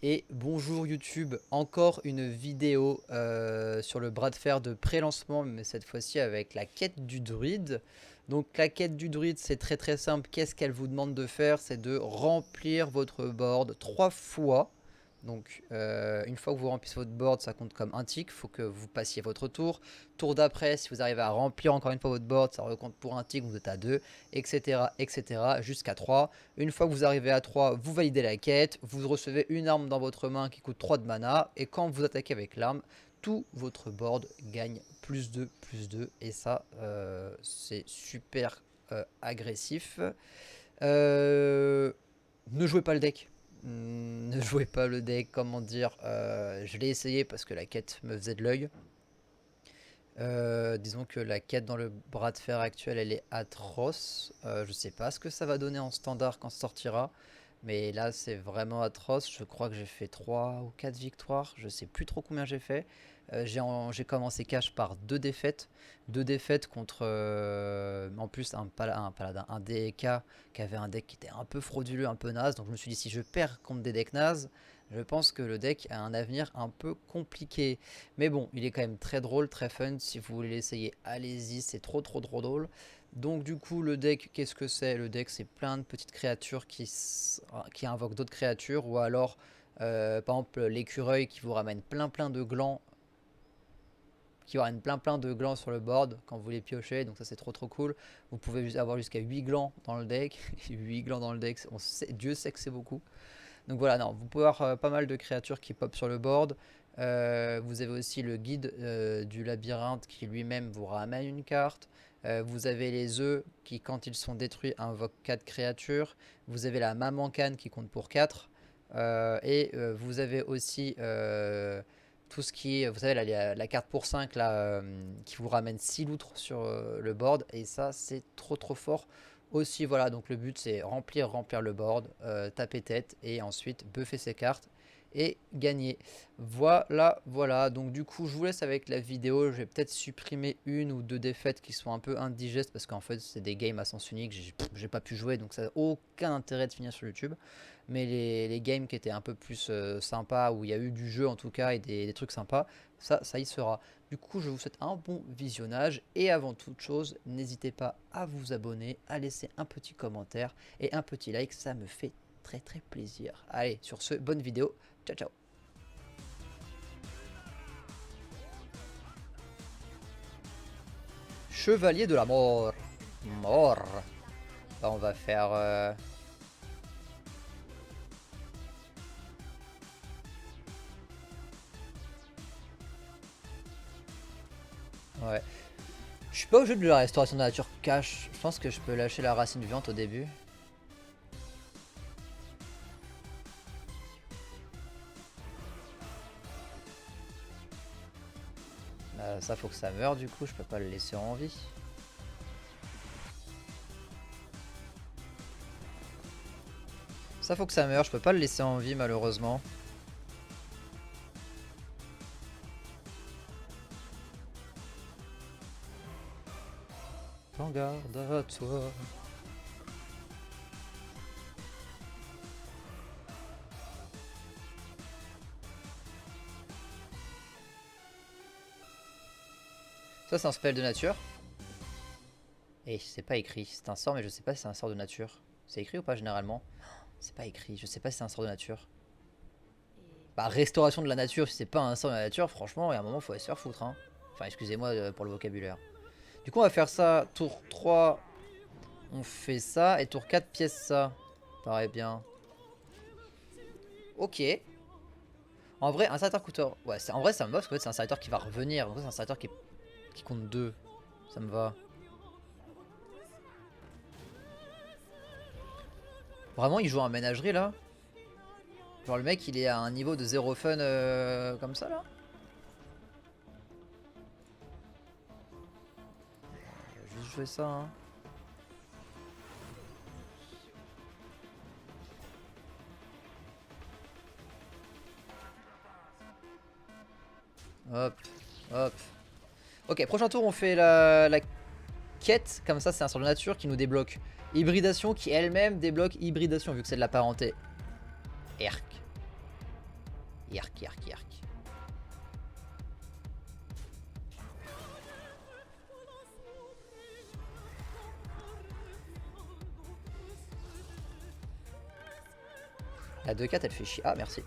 Et bonjour YouTube, encore une vidéo sur le bras de fer de pré-lancement, mais cette fois-ci avec la quête du druide. Donc la quête du druide, c'est très simple. Qu'est-ce qu'elle vous demande de faire? C'est de remplir votre board 3 fois. Donc une fois que vous remplissez votre board, ça compte comme un tick, il faut que vous passiez votre tour. Tour d'après, si vous arrivez à remplir encore une fois votre board, ça recompte pour un tick, vous êtes à 2, etc. jusqu'à 3. Une fois que vous arrivez à 3, vous validez la quête, vous recevez une arme dans votre main qui coûte 3 de mana, et quand vous attaquez avec l'arme, tout votre board gagne plus 2, et ça, c'est super agressif. Ne jouez pas le deck. Ne jouez pas le deck, comment dire, je l'ai essayé parce que la quête me faisait de l'œil. Disons que la quête dans le bras de fer actuel, elle est atroce. Je sais pas ce que ça va donner en standard quand ça sortira. Mais là, c'est vraiment atroce. Je crois que j'ai fait 3 ou 4 victoires. Je sais plus trop combien j'ai fait. J'ai commencé cash par 2 défaites. 2 défaites contre, en plus, un paladin, un DK qui avait un deck qui était un peu frauduleux, un peu naze. Donc je me suis dit, si je perds contre des decks nazes, je pense que le deck a un avenir un peu compliqué. Mais bon, il est quand même très drôle, très fun. Si vous voulez l'essayer, allez-y, c'est trop drôle. Donc du coup, le deck, qu'est-ce que c'est? Le deck, c'est plein de petites créatures qui invoquent d'autres créatures. Ou alors, par exemple, l'écureuil qui vous ramène plein de glands. Qui ramène plein de glands sur le board quand vous les piochez. Donc ça, c'est trop cool. Vous pouvez avoir jusqu'à 8 glands dans le deck. 8 glands dans le deck, Dieu sait que c'est beaucoup. Donc voilà, non, vous pouvez avoir pas mal de créatures qui pop sur le board. Vous avez aussi le guide du labyrinthe qui lui-même vous ramène une carte. Vous avez les œufs qui, quand ils sont détruits, invoquent 4 créatures. Vous avez la maman canne qui compte pour 4. Vous avez aussi tout ce qui est, vous savez, la carte pour 5 là, qui vous ramène 6 loutres sur le board. Et ça, c'est trop fort. Aussi, voilà, donc le but c'est remplir le board, taper tête et ensuite buffer ses cartes et gagner. Voilà, donc du coup je vous laisse avec la vidéo. Je vais peut-être supprimer une ou deux défaites qui sont un peu indigestes parce qu'en fait c'est des games à sens unique, j'ai pas pu jouer donc ça n'a aucun intérêt de finir sur YouTube. Mais les games qui étaient un peu plus sympas, où il y a eu du jeu en tout cas et des trucs sympas, ça y sera. Du coup, je vous souhaite un bon visionnage et avant toute chose, n'hésitez pas à vous abonner, à laisser un petit commentaire et un petit like, ça me fait très plaisir. Allez, sur ce, bonne vidéo, ciao. Chevalier de la mort. Mort. Bah, on va faire... Ouais. Je suis pas au jeu de la restauration de la nature cash. Je pense que je peux lâcher la racine vivante au début. Ça faut que ça meure du coup, je peux pas le laisser en vie. Ça faut que ça meure, je peux pas le laisser en vie malheureusement. Prends garde à toi. Ça c'est un spell de nature. Et c'est pas écrit, c'est un sort mais je sais pas si c'est un sort de nature. C'est écrit ou pas généralement? C'est pas écrit, je sais pas si c'est un sort de nature. Bah restauration de la nature, si c'est pas un sort de la nature, franchement il y a un moment faut se faire foutre hein. Enfin excusez-moi pour le vocabulaire. Du coup on va faire ça, tour 3 on fait ça et tour 4 pièce ça. Paraît bien. Ok. En vrai un serviteur coûte... Ouais en vrai ça me va parce que c'est un serviteur qui va revenir. Donc c'est un serviteur qui compte 2. Ça me va. Vraiment il joue en ménagerie là? Genre le mec il est à un niveau de 0 fun comme ça là? Je vais juste jouer ça hein. Hop. Ok, prochain tour on fait la quête, comme ça c'est un sort de nature qui nous débloque hybridation qui elle-même débloque hybridation vu que c'est de la parenté. Erk. Yark, yark, yark. La 2-4 elle fait chier. Ah merci.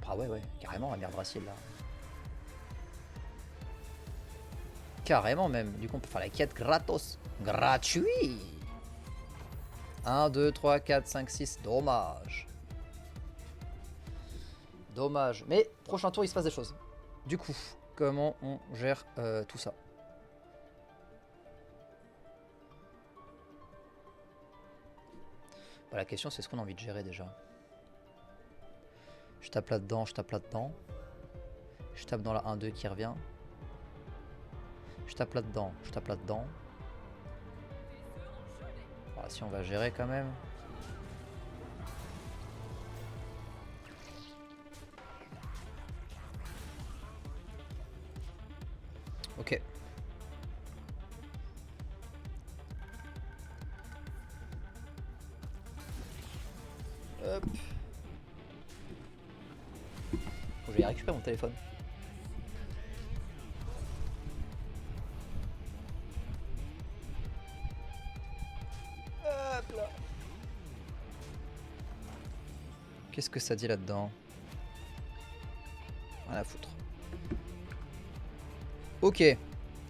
Ah ouais ouais, carrément la merde Dracil là. Carrément même. Du coup on peut faire la quête gratos. Gratuit. 1, 2, 3, 4, 5, 6. Dommage. Dommage. Mais prochain tour il se passe des choses. Du coup, comment on gère tout ça? Bah, la question c'est ce qu'on a envie de gérer déjà. Je tape là-dedans, je tape là-dedans. Je tape dans la 1-2 qui revient. Je tape là-dedans, je tape là-dedans. Voilà, si on va gérer quand même. Ok. Hop. Faut que j'aille récupérer mon téléphone. Hop là. Qu'est-ce que ça dit là-dedans? Rien à foutre. Ok.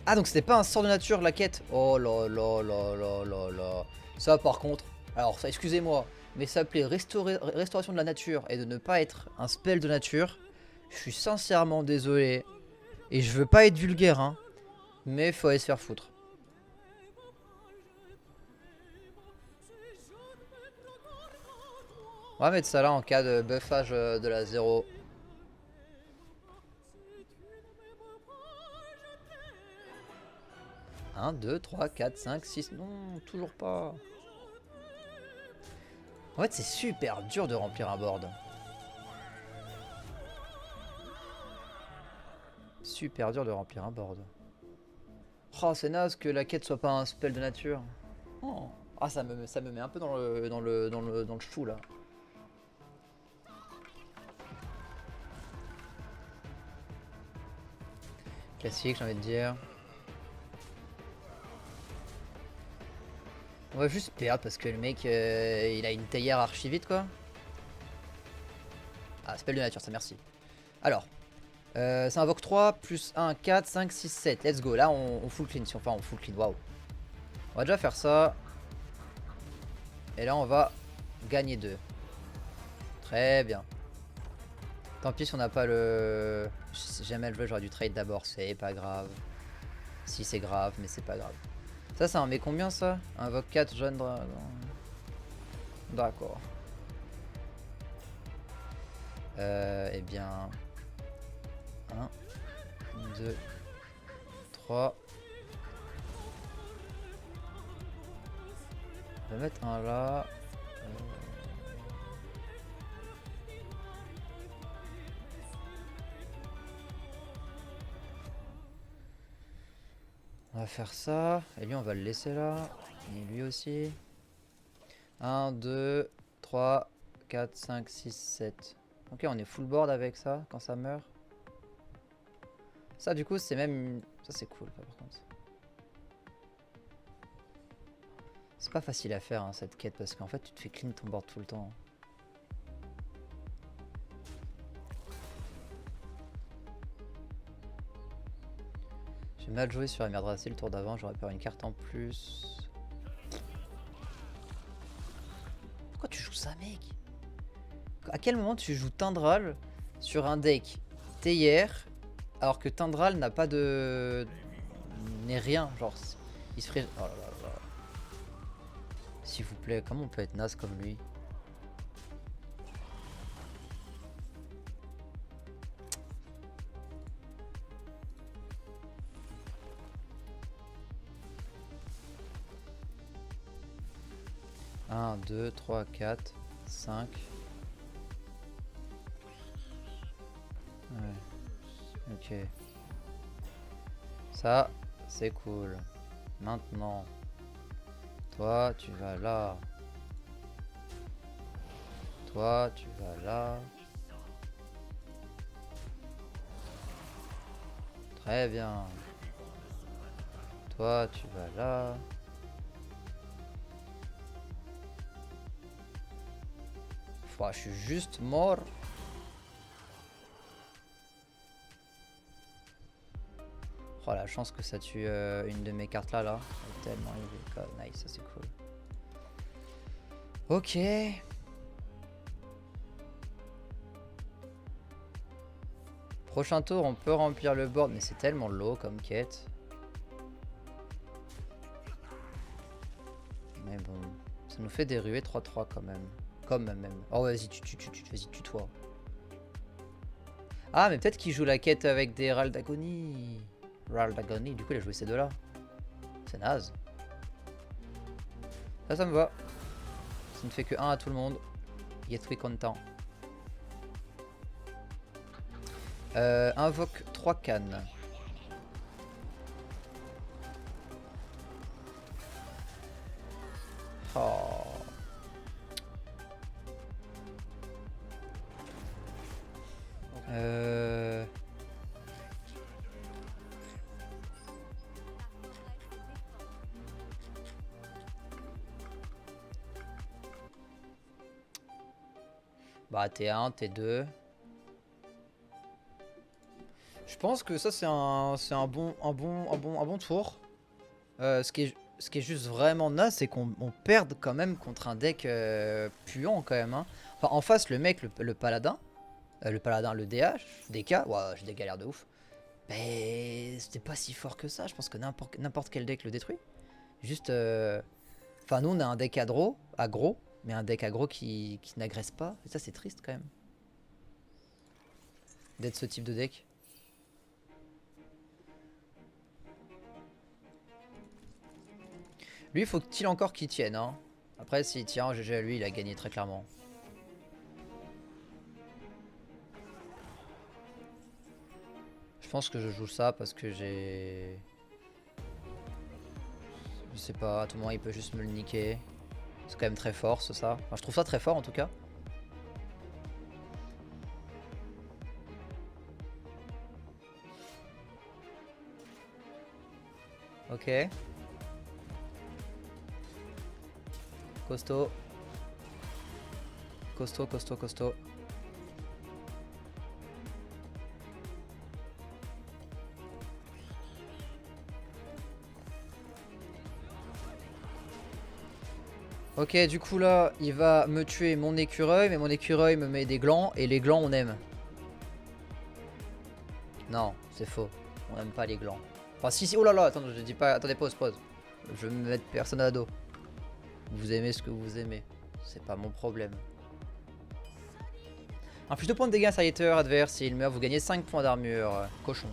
Ah donc c'était pas un sort de nature la quête. Oh là là là là là là. Ça par contre. Alors ça excusez-moi. Mais s'appeler restauration de la nature et de ne pas être un spell de nature. Je suis sincèrement désolé. Et je veux pas être vulgaire hein. Mais faut aller se faire foutre. On va mettre ça là en cas de buffage de la 0. Un, 2, 3, 4, 5, 6. Non, toujours pas. En fait, c'est super dur de remplir un board. Super dur de remplir un board. Oh, c'est naze que la quête soit pas un spell de nature. Oh. Ah, ça me met un peu dans le chou là. Classique, j'ai envie de dire. On va juste perdre parce que le mec il a une théière archi vite quoi. Ah, spell de nature, ça merci. Alors, ça invoque 3 plus 1, 4, 5, 6, 7. Let's go. Là, on full clean. Enfin, on full clean. Waouh. On va déjà faire ça. Et là, on va gagner 2. Très bien. Tant pis si on n'a pas le... Si jamais le jouer, j'aurais dû trade d'abord. C'est pas grave. Si, c'est grave, mais c'est pas grave. Ça, ça en met combien ça? Invoque 4 jeune dragon. D'accord. Eh bien... 1, 2, 3. On va mettre un là. On va faire ça. Et lui, on va le laisser là. Et lui aussi. 1, 2, 3, 4, 5, 6, 7. Ok, on est full board avec ça quand ça meurt. Ça, du coup, c'est même... Ça, c'est cool, par contre. C'est pas facile à faire, hein, cette quête, parce qu'en fait, tu te fais clean ton board tout le temps. J'ai mal joué sur la merde racée le tour d'avant, j'aurais pu avoir une carte en plus. Pourquoi tu joues ça, mec? À quel moment tu joues Tindral sur un deck Théière alors que Tindral n'a pas de... n'est rien, genre... Il se ferait... Oh là là là. S'il vous plaît, comment on peut être naze comme lui? Un, 2, 3, 4, 5. Ouais. Ok. Ça, c'est cool. Maintenant, toi, tu vas là. Toi, tu vas là. Très bien. Toi, tu vas là. Ouah, je suis juste mort. Oh, la chance que ça tue une de mes cartes là. Elle est tellement élevée. Oh, nice, ça c'est cool. Ok. Prochain tour, on peut remplir le board, mais c'est tellement low comme quête. Mais bon, ça nous fait des ruées 3-3 quand même. Comme même. Oh, vas-y, vas-y, tue-toi. Ah, mais peut-être qu'il joue la quête avec des Ral d'Agonie. Ral d'Agonie, du coup, il a joué ces deux-là. C'est naze. Ça me va. Ça ne fait que 1 à tout le monde. Get we content. Invoque 3 cannes. Oh. Bah T1, T2. Je pense que ça c'est un bon tour. Ce qui est juste vraiment naze, c'est qu'on perde quand même contre un deck puant quand même. Hein. Enfin, en face, le mec, le paladin, le DH, DK, ouah, j'ai des galères de ouf. Mais c'était pas si fort que ça. Je pense que n'importe quel deck le détruit. Juste, enfin, nous on a un deck aggro, mais un deck aggro qui n'agresse pas. Et ça, c'est triste quand même. D'être ce type de deck. Lui, faut-il encore qu'il tienne. Hein. Après, s'il tient, GG à lui, il a gagné très clairement. Je pense que je joue ça parce que j'ai... Je sais pas, à tout moment il peut juste me le niquer. C'est quand même très fort ça. Enfin, je trouve ça très fort en tout cas. Ok. Costaud. Costaud. Ok, du coup là, il va me tuer mon écureuil, mais mon écureuil me met des glands, et les glands on aime. Non, c'est faux. On aime pas les glands. Enfin si, oh là là, attends, je dis pas... Attendez, pause. Je vais me mettre personne à dos. Vous aimez ce que vous aimez. C'est pas mon problème. Un plus de points de dégâts Scyther adverse, si il meurt, vous gagnez 5 points d'armure. Cochon.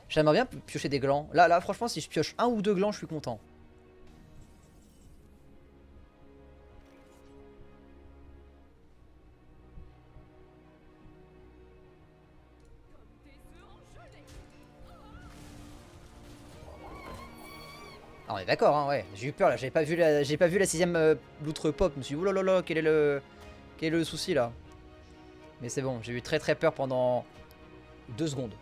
J'aimerais bien piocher des glands. Là, franchement, si je pioche 1 ou 2 glands, je suis content. Ah, on est d'accord, hein, ouais. J'ai eu peur là, j'ai pas vu la 6ème loutre pop. Je me suis dit, oulala, quel est le souci là? Mais c'est bon, j'ai eu très peur pendant 2 secondes.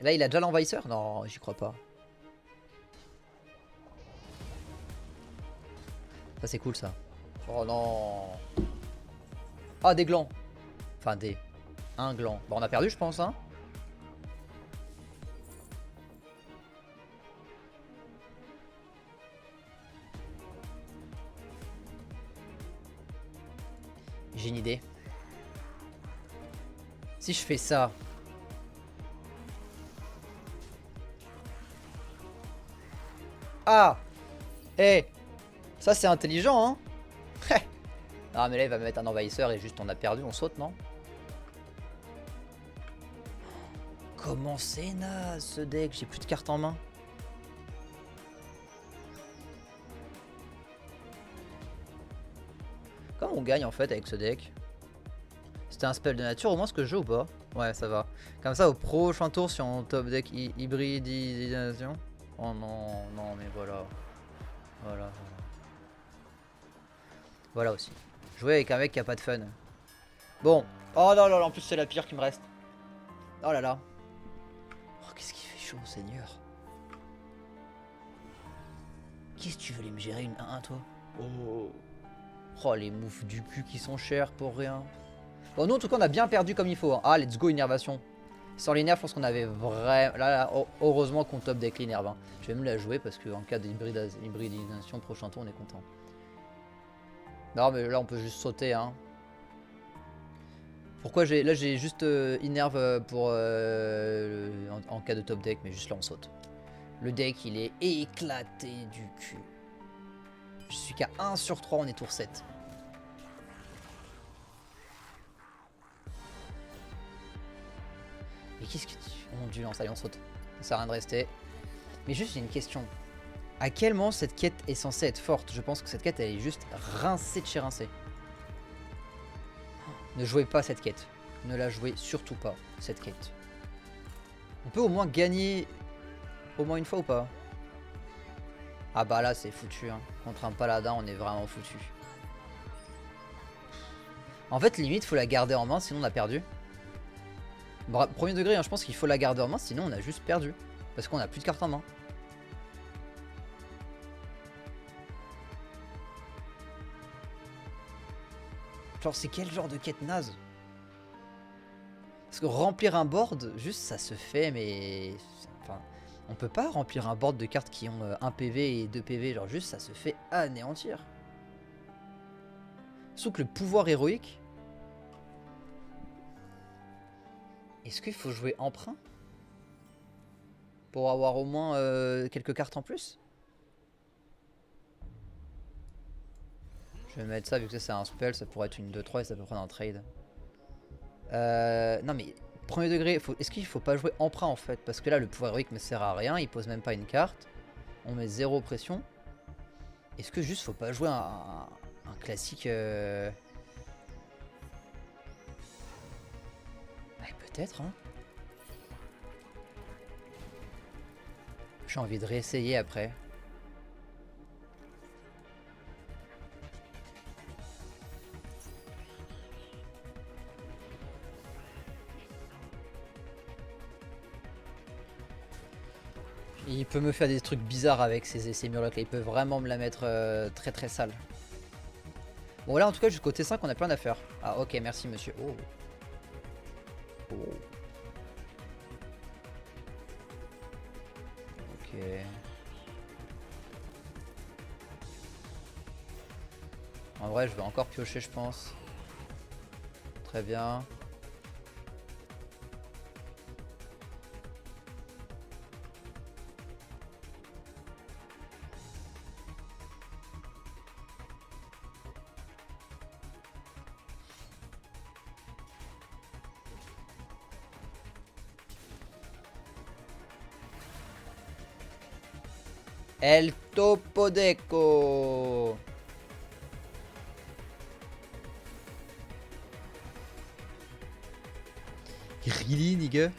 Là, il a déjà l'envahisseur? Non, j'y crois pas. Ça, c'est cool ça. Oh non. Ah, des glands. Enfin, un gland. Bon, on a perdu, je pense, hein. J'ai une idée. Si je fais ça... Ah! Eh! Ça, c'est intelligent, hein. Ah, mais là, il va me mettre un envahisseur et juste on a perdu, on saute, non? Comment c'est naze ce deck? J'ai plus de cartes en main. Comment on gagne en fait avec ce deck? buster un spell de nature, au moins ce que je joue ou pas? Ouais, ça va. Comme ça, au prochain tour, si on top deck hybridisation. Oh non, non, mais voilà. Voilà, voilà. Voilà aussi. Jouer avec un mec qui a pas de fun. Bon. Oh non, là, en plus, c'est la pire qui me reste. Oh là là. Oh, qu'est-ce qui fait chaud, Seigneur. Qu'est-ce que tu veux aller me gérer une 1-1, toi? Oh. Oh, les moufs du cul qui sont chers pour rien. Bon, nous, en tout cas, on a bien perdu comme il faut. Hein. Ah, let's go, innervation. Sans les nerfs, je pense qu'on avait vraiment... Là, heureusement qu'on top deck les nerfs. Hein. Je vais me la jouer parce qu'en cas d'hybridisation, prochain tour, on est content. Non, mais là, on peut juste sauter. Hein. Pourquoi j'ai... Là, j'ai juste innerve pour... en cas de top deck, mais juste là, on saute. Le deck, il est éclaté du cul. Je suis qu'à 1 sur 3, on est tour 7. Mais qu'est-ce que tu... Oh mon dieu, non, allez, on saute. Ça sert à rien de rester. Mais juste, j'ai une question. À quel moment cette quête est censée être forte? Je pense que cette quête, elle est juste rincée de chez rincée. Ne jouez pas cette quête. Ne la jouez surtout pas, cette quête. On peut au moins gagner au moins une fois ou pas? Ah bah là, c'est foutu. Hein. Contre un paladin, on est vraiment foutu. En fait, limite, faut la garder en main, sinon on a perdu. Premier degré, hein, je pense qu'il faut la garder en main, sinon on a juste perdu. Parce qu'on a plus de cartes en main. Genre, c'est quel genre de quête naze? Parce que remplir un board, juste ça se fait, mais... Enfin, on peut pas remplir un board de cartes qui ont 1 PV et 2 PV, genre juste ça se fait anéantir. Sauf que le pouvoir héroïque... Est-ce qu'il faut jouer emprunt? Pour avoir au moins quelques cartes en plus? Je vais mettre ça vu que c'est un spell, ça pourrait être une 2-3 et ça peut prendre un trade. Non mais, premier degré, est-ce qu'il faut pas jouer emprunt en fait? Parce que là le pouvoir héroïque me sert à rien, il pose même pas une carte. On met 0 pression. Est-ce que juste faut pas jouer un classique ouais, peut-être hein. J'ai envie de réessayer après. Il peut me faire des trucs bizarres avec ces murlocs là, il peut vraiment me la mettre très très sale. Bon là en tout cas jusqu'au T5 on a plein d'affaires. Ah ok merci monsieur. Oh. Oh. Ok. En vrai je vais encore piocher je pense. Très bien. El Topodeco. Really, nigga?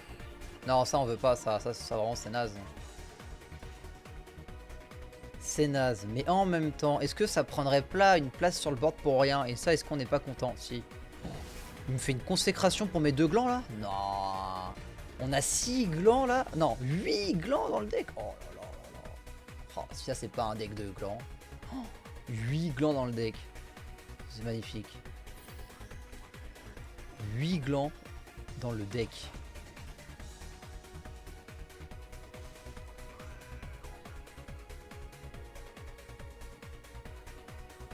Non, ça on veut pas, ça vraiment c'est naze. C'est naze, mais en même temps, est-ce que ça prendrait pas une place sur le board pour rien? Et ça, est-ce qu'on n'est pas content? Si. Il me fait une consécration pour mes 2 glands là? Non. On a 6 glands là? Non, 8 glands dans le deck? Oh là là là là. Oh, si ça c'est pas un deck de glands. Oh, 8 glands dans le deck. C'est magnifique. 8 glands dans le deck.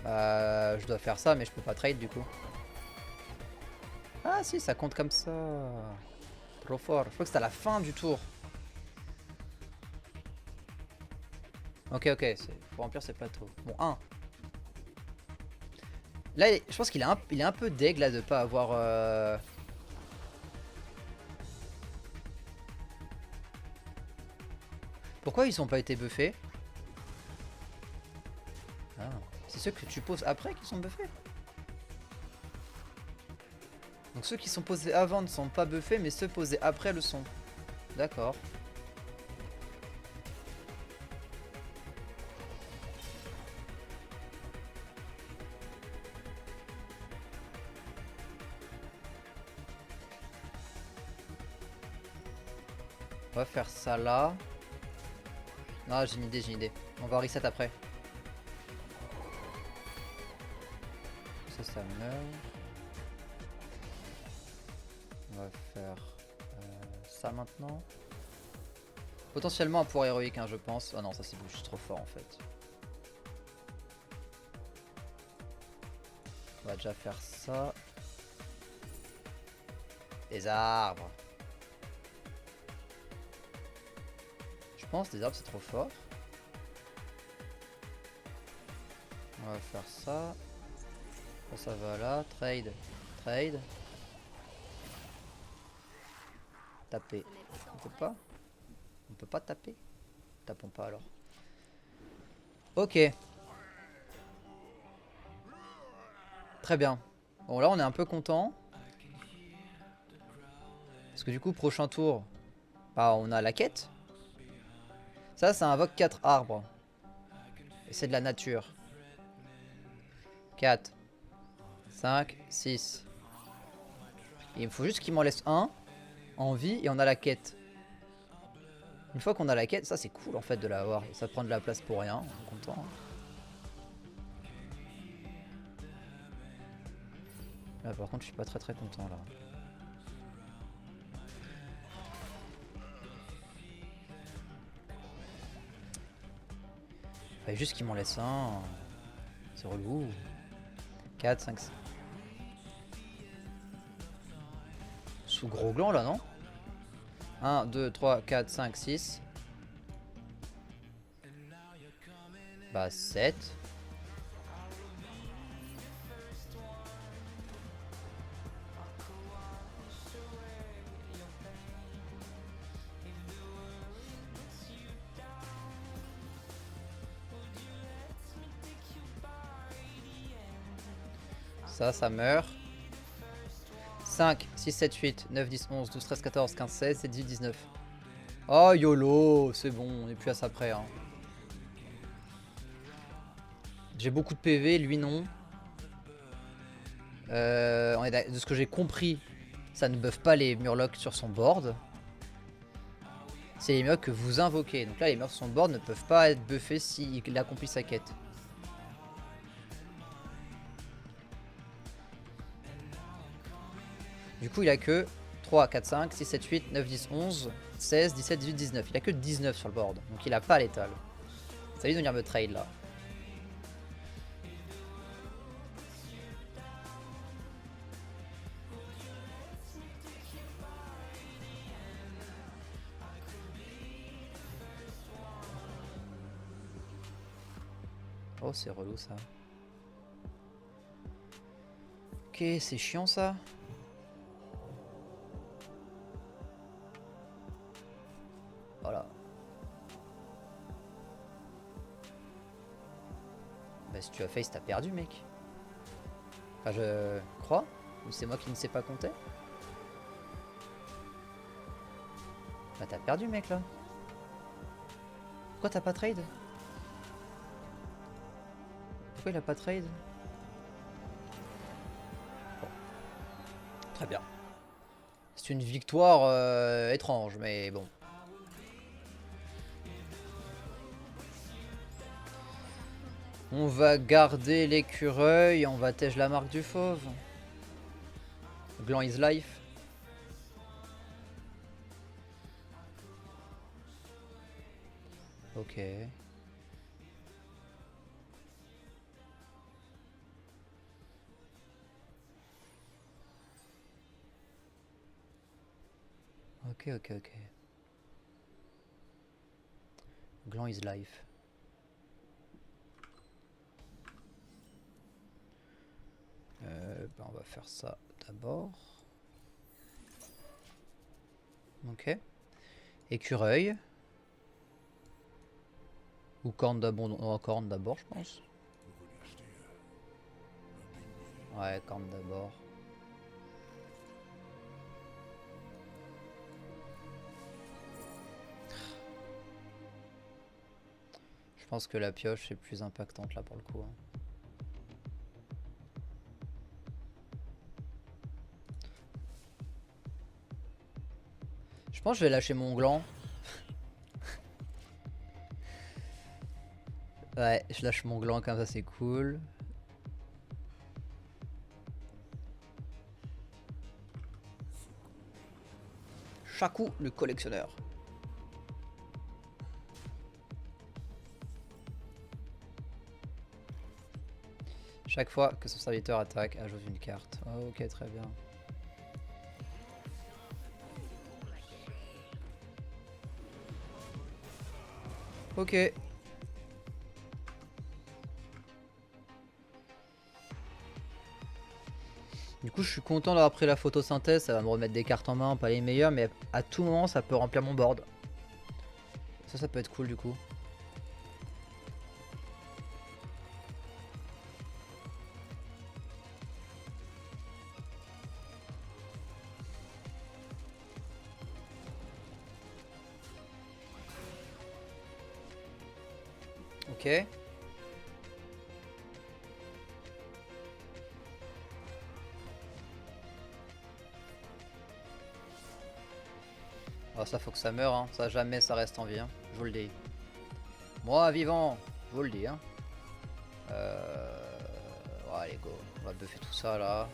Je dois faire ça mais je peux pas trade du coup. Ah si ça compte comme ça. Trop fort. Je crois que c'est à la fin du tour. Ok faut remplir ses plateaux. Bon 1. Là je pense qu'il est un peu deg là de pas avoir Pourquoi ils ont pas été buffés? Ah, c'est ceux que tu poses après qui sont buffés. Donc ceux qui sont posés avant ne sont pas buffés, mais ceux posés après le sont. D'accord. On va faire ça là. Non, j'ai une idée, j'ai une idée. On va reset après. Ça meurt. On va faire ça maintenant. Potentiellement un pouvoir héroïque, hein, je pense. Ah non, ça c'est juste trop fort en fait. On va déjà faire ça. Des arbres. Je pense des arbres c'est trop fort. On va faire ça. Ça va là. Trade. Trade. Taper. On peut pas? On peut pas taper? Tapons pas alors. Ok. Très bien. Bon là on est un peu content. Parce que du coup prochain tour, bah, on a la quête. Ça invoque 4 arbres. Et c'est de la nature. 4, 5, 6. Et il me faut juste qu'il m'en laisse un en vie et on a la quête. Une fois qu'on a la quête, ça c'est cool en fait de l'avoir. Ça prend de la place pour rien, on est content. Là par contre je suis pas très content là. Fallait juste qu'il m'en laisse un. C'est relou. 4, 5, 6. Sous gros gland là non? 1, 2, 3, 4, 5, 6. Bah 7. Ça meurt. 5, 6, 7, 8, 9, 10, 11, 12, 13, 14, 15, 16, 17, 18, 19. Oh YOLO, c'est bon, on est plus à ça près. Hein. J'ai beaucoup de PV, lui non. De ce que j'ai compris, ça ne buffe pas les murlocs sur son board. C'est les murlocs que vous invoquez. Donc là, les murlocs sur son board ne peuvent pas être buffés s'il accomplit sa quête. Du coup, il a que 3, 4, 5, 6, 7, 8, 9, 10, 11, 16, 17, 18, 19. Il a que 19 sur le board. Donc il a pas l'étal. Ça lui de venir me trade là. Oh, c'est relou ça. Ok, c'est chiant ça. Voilà. Bah si tu as face, t'as perdu mec. Enfin je crois. Ou c'est moi qui ne sais pas compter. Bah t'as perdu mec là. Pourquoi t'as pas trade? Pourquoi il a pas trade? Bon. Très bien. C'est une victoire étrange mais bon. On va garder l'écureuil, on va tège la marque du fauve. Gland is life. Ok. Ok. Gland is life. On va faire ça d'abord. Ok. Écureuil. Ou corne d'abord. Corne d'abord, je pense. Ouais, corne d'abord. pense que la pioche est plus impactante là pour le coup, hein. Je pense que je vais lâcher mon gland. Ouais, je lâche mon gland comme ça, c'est cool. Shaku, le collectionneur. Chaque fois que son serviteur attaque, ajoute une carte. Oh, ok, très bien. Ok. Du coup, je suis content d'avoir pris la photosynthèse. Ça va me remettre des cartes en main, pas les meilleures, mais à tout moment, ça peut remplir mon board. Ça peut être cool du coup. Ok. Alors ça, faut que ça meure, hein. Ça, jamais ça reste en vie, hein. Je vous le dis. Moi, vivant, je vous le dis, hein. Ouais, allez, go. On va buffer tout ça, là.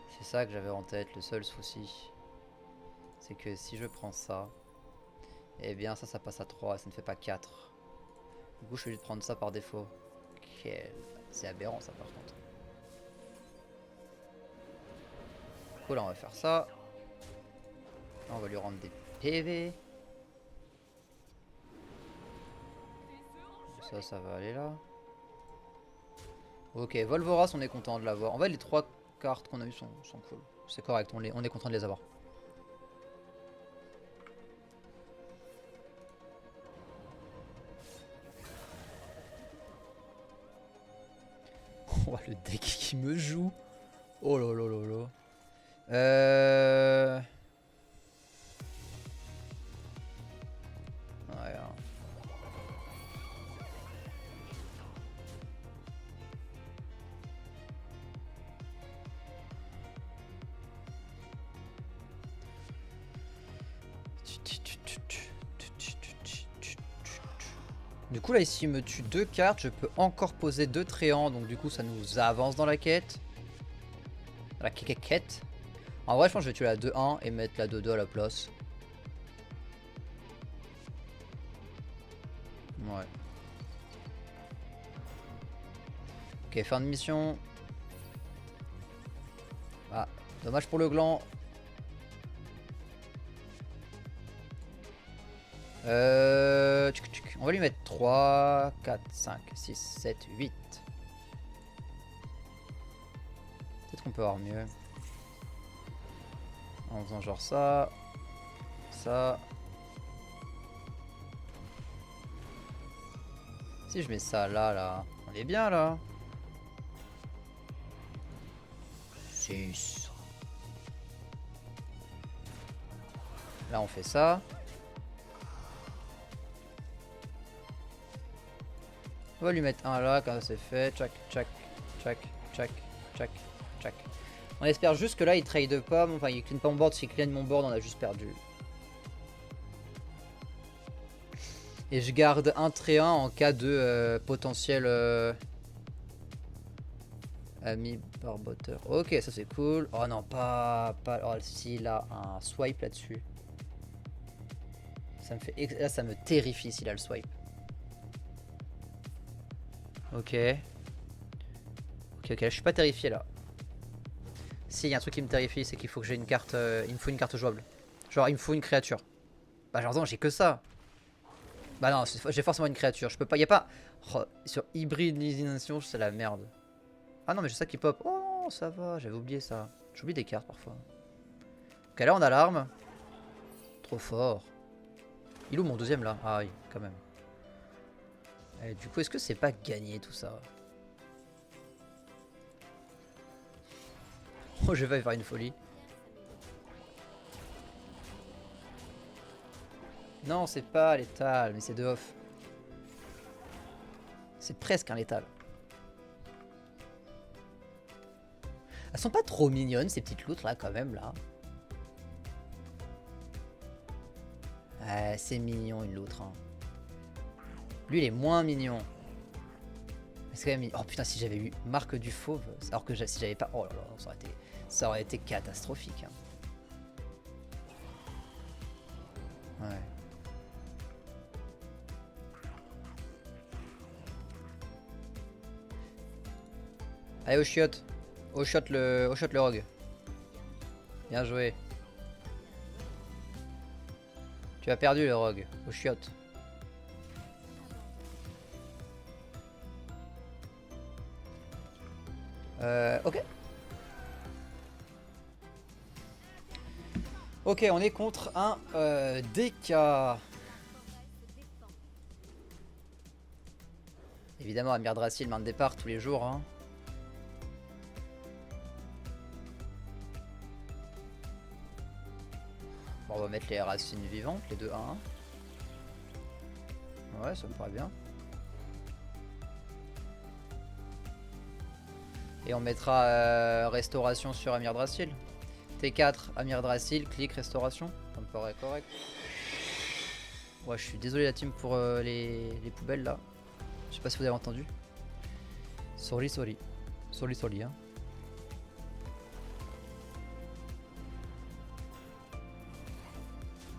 C'est ça que j'avais en tête. Le seul souci, c'est que si je prends ça, eh bien, ça passe à 3. Ça ne fait pas 4. Du coup, je suis obligé de prendre ça par défaut. C'est aberrant, ça, par contre. Du coup, là, on va faire ça. Là, on va lui rendre des PV. Ça va aller là. Ok, Volvoras, on est content de l'avoir. En fait, les 3 cartes qu'on a eues sont cool. C'est correct, on est content de les avoir. Oh, le deck qui me joue. Oh là là là là. Ouais, hein. Du coup là ici il me tue 2 cartes, je peux encore poser 2 tréants, donc du coup ça nous avance dans la quête. La quête. En vrai je pense que je vais tuer la 2-1 et mettre la 2-2 à la place. Ouais. Ok, fin de mission. Ah, dommage pour le gland. On va lui mettre 3, 4, 5, 6, 7, 8. Peut-être qu'on peut avoir mieux. En faisant genre ça. Ça. Si je mets ça là, on est bien là. 6. Là on fait ça. On va lui mettre un là, quand c'est fait. Tchac, tchac, tchac, tchac, tchac, tchac. On espère juste que là il trade pas. Enfin, il clean pas mon board. S'il clean mon board, on a juste perdu. Et je garde un trait 1 en cas de potentiel ami barboteur. Ok, ça c'est cool. Oh non, pas. Oh, s'il a un swipe là-dessus. Ça me fait. Là, ça me terrifie s'il a le swipe. Ok. Ok, là je suis pas terrifié là. Si, il y a un truc qui me terrifie, c'est qu'il faut que j'ai une carte. Il me faut une carte jouable. Genre, il me faut une créature. Bah, genre, non, j'ai que ça. Bah, non, j'ai forcément une créature. Je peux pas. Y a pas. Oh, sur hybridisation, c'est la merde. Ah non, mais j'ai ça qui pop. Oh, ça va, j'avais oublié ça. J'oublie des cartes parfois. Ok, là, on a l'arme. Trop fort. Il est où mon deuxième là? Ah oui, quand même. Et du coup, est-ce que c'est pas gagné tout ça? Oh, je vais faire une folie. Non, c'est pas létal, mais c'est de off. C'est presque un létal. Elles sont pas trop mignonnes ces petites loutres là quand même là. C'est mignon une loutre. Hein. Lui il est moins mignon. C'est quand même... Oh putain, si j'avais eu Marque du Fauve, alors que si j'avais pas... Oh là là, ça aurait été catastrophique. Hein. Ouais. Allez au chiotte. Au shot le rogue. Bien joué. Tu as perdu le rogue. Au chiotte. Ok. Ok, on est contre un DK. Évidemment, Amir Drasil, main de départ tous les jours. Hein. Bon, on va mettre les racines vivantes, les deux 1-1. Ouais, ça me paraît bien. Et on mettra restauration sur Amir Drasil. T4, Amir Drasil, clic, restauration. Ça me paraît correct. Ouais, je suis désolé la team pour les poubelles là. Je sais pas si vous avez entendu. Sorry. Sorry, hein.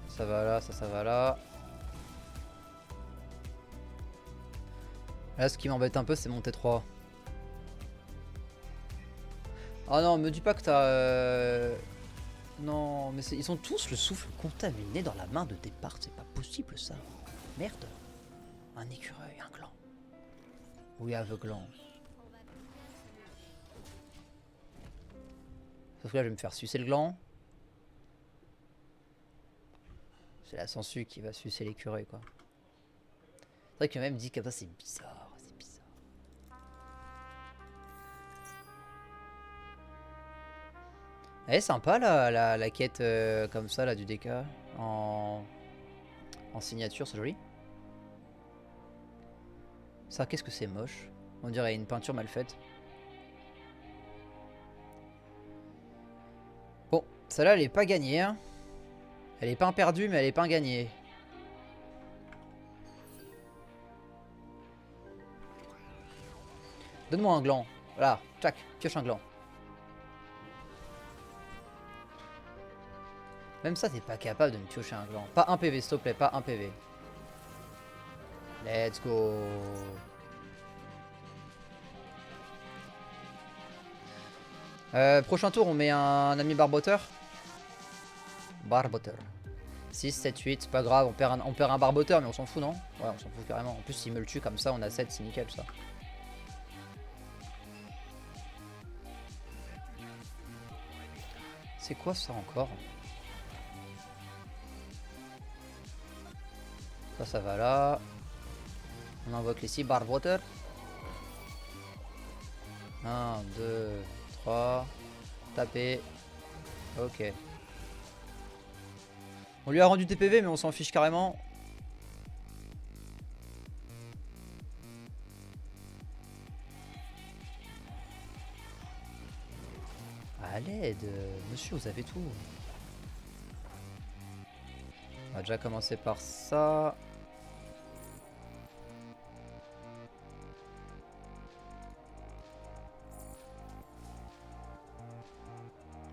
Ça va là, ça va là. Là, ce qui m'embête un peu, c'est mon T3. Ah non, me dis pas que t'as... Non, mais ils ont tous le souffle contaminé dans la main de départ. C'est pas possible ça. Merde. Un écureuil, un gland. Oui, aveuglant. Sauf que là, je vais me faire sucer le gland. C'est la sangsue qui va sucer l'écureuil, quoi. C'est vrai qu'il m'a même dit que ça, c'est bizarre. C'est bizarre. Elle est sympa, la quête comme ça, là, du DK. En signature, c'est joli. Ça, qu'est-ce que c'est moche. On dirait une peinture mal faite. Bon, celle-là, elle est pas gagnée. Hein. Elle est pas perdue, mais elle est pas gagnée. Donne-moi un gland. Voilà, tac, pioche un gland. Même ça, t'es pas capable de me piocher un gland. Pas un PV, s'il te plaît, pas un PV. Let's go. Prochain tour, on met un ami barboteur. Barboteur. 6, 7, 8, c'est pas grave, on perd un barboteur, mais on s'en fout, non? Ouais, on s'en fout carrément. En plus, s'il me le tue comme ça, on a 7, c'est nickel ça. C'est quoi ça encore? Ça va là. On invoque les 6 barboteurs. 1, 2, 3. Taper. Ok. On lui a rendu TPV, mais on s'en fiche carrément. À l'aide, monsieur, vous avez tout. On va déjà commencer par ça.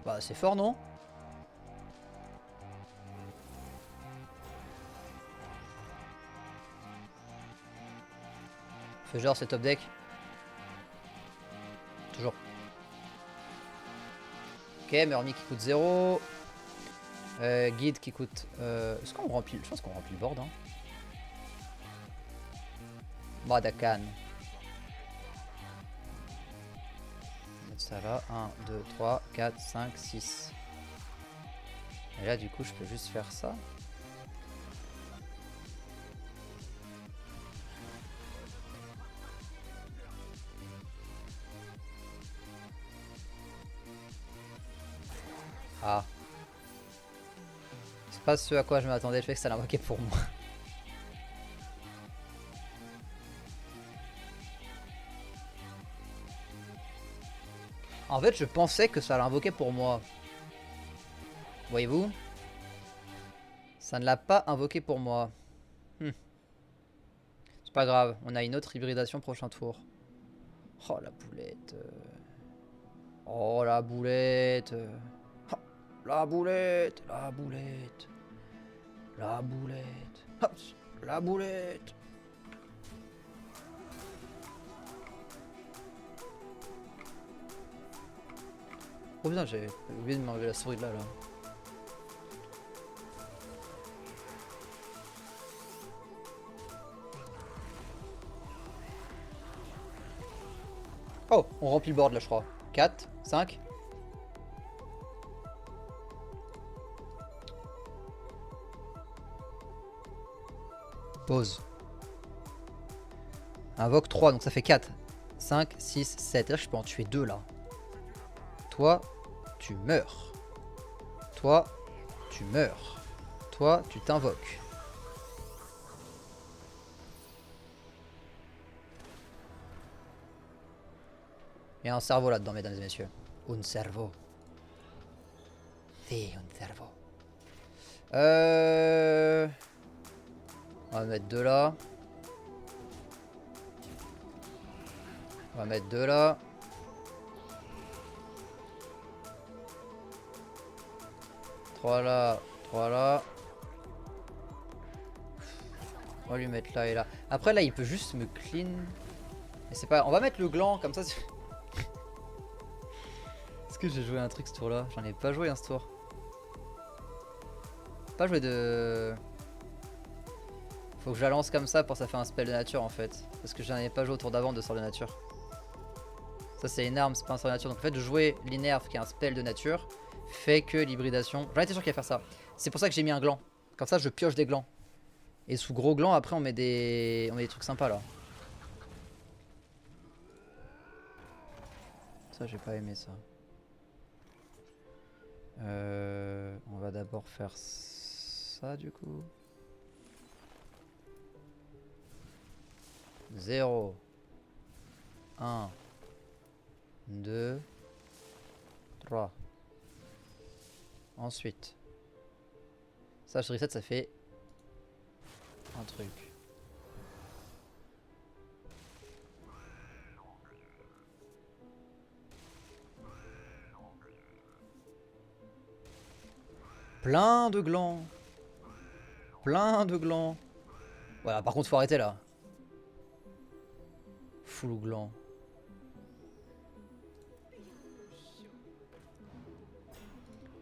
Bah, c'est fort, non? Fais genre, c'est top deck. Toujours. Ok, Murmy qui coûte 0. Guide qui coûte... Est-ce qu'on remplit... Je pense qu'on remplit le board. Hein. Madakan. On va mettre ça là. 1, 2, 3, 4, 5, 6. Et là, du coup, je peux juste faire ça. Ah. C'est pas ce à quoi je m'attendais, le fait que ça l'invoquait pour moi. En fait, je pensais que ça l'invoquait pour moi. Voyez-vous? Ça ne l'a pas invoqué pour moi. C'est pas grave, on a une autre hybridation prochain tour. Oh la boulette. Oh la boulette. Oh, la boulette. La boulette. La boulette. Hop, la boulette. Oh putain, j'ai oublié de m'enlever la souris de là. Oh, on remplit le board là, je crois. 4, 5. Pause. Invoque 3, donc ça fait 4. 5, 6, 7. Là, je peux en tuer 2 là. Toi, tu meurs. Toi, tu meurs. Toi, tu t'invoques. Il y a un cerveau là-dedans, mesdames et messieurs. Un cerveau. Si, un cerveau. On va mettre 2 là. On va mettre 2 là. Trois là, 3 là. On va lui mettre là et là. Après là il peut juste me clean. Mais c'est pas. On va mettre le gland comme ça. Est-ce que j'ai joué un truc ce tour là? J'en ai pas joué un ce tour. Pas joué de. Faut que je la lance comme ça pour ça faire un spell de nature en fait. Parce que j'en ai pas joué au tour d'avant de sort de nature. Ça c'est une arme, c'est pas un sort de nature. Donc en fait de jouer l'inerve qui est un spell de nature fait que l'hybridation. J'en étais sûr qu'il allait faire ça. C'est pour ça que j'ai mis un gland. Comme ça je pioche des glands. Et sous gros gland après on met des trucs sympas là. Ça j'ai pas aimé ça. On va d'abord faire ça du coup. 0 1 2 3. Ensuite ça je reset, ça fait un truc. Plein de glands. Plein de glands. Voilà, par contre faut arrêter là. Full gland.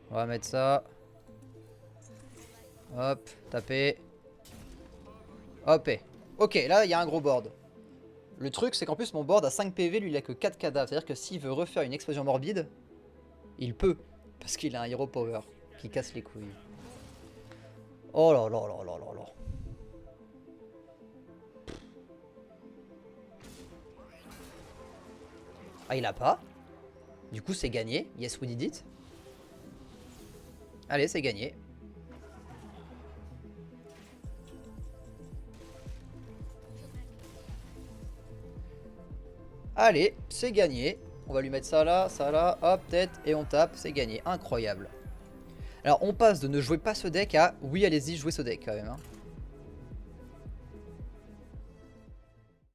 On va mettre ça. Hop, taper. Hop, et. Ok, là il y a un gros board. Le truc c'est qu'en plus mon board a 5 PV, lui il a que 4 cadavres. C'est à dire que s'il veut refaire une explosion morbide, il peut. Parce qu'il a un hero power qui casse les couilles. Oh là là là là là là. Ah il a pas. Du coup c'est gagné. Yes we did it. Allez c'est gagné. Allez c'est gagné. On va lui mettre ça là, hop tête et on tape. C'est gagné. Incroyable. Alors on passe de ne jouer pas ce deck à oui allez-y jouer ce deck quand même hein.